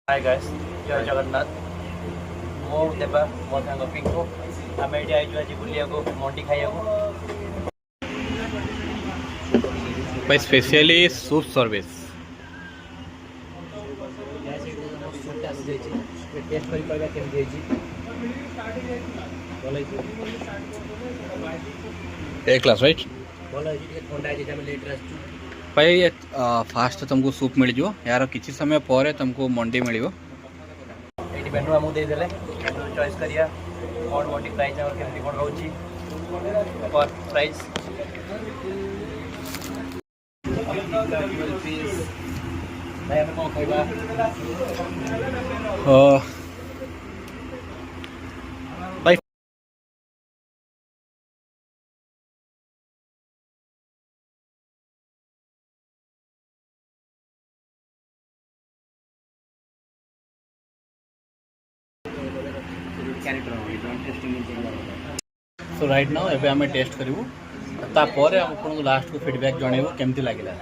Hi guys जय जगन्नाथ मो देवा मो सांग पिंकू आम ये आई आज बुलिया को मंडी खाइया भाई स्पेशली सूप सर्विस टेस्ट करी कहबा केमि देछि ए क्लास राइट बोला जे ठंडा जे हम लेट रह भाई ये फास्ट तुमको सूप मिल जो यार किसी समय पर तुमको मंडी मिल ये मेनू हमको दे देले चॉइस करिया कौन मंडी प्राइस और केमि कोन रहउची और प्राइस भाई हमें कौन खाइबा भाई सो राइट नाउ एबे हमें टेस्ट करू तापर आपको लास्ट को फीडबैक जणेबो केमती लागिला।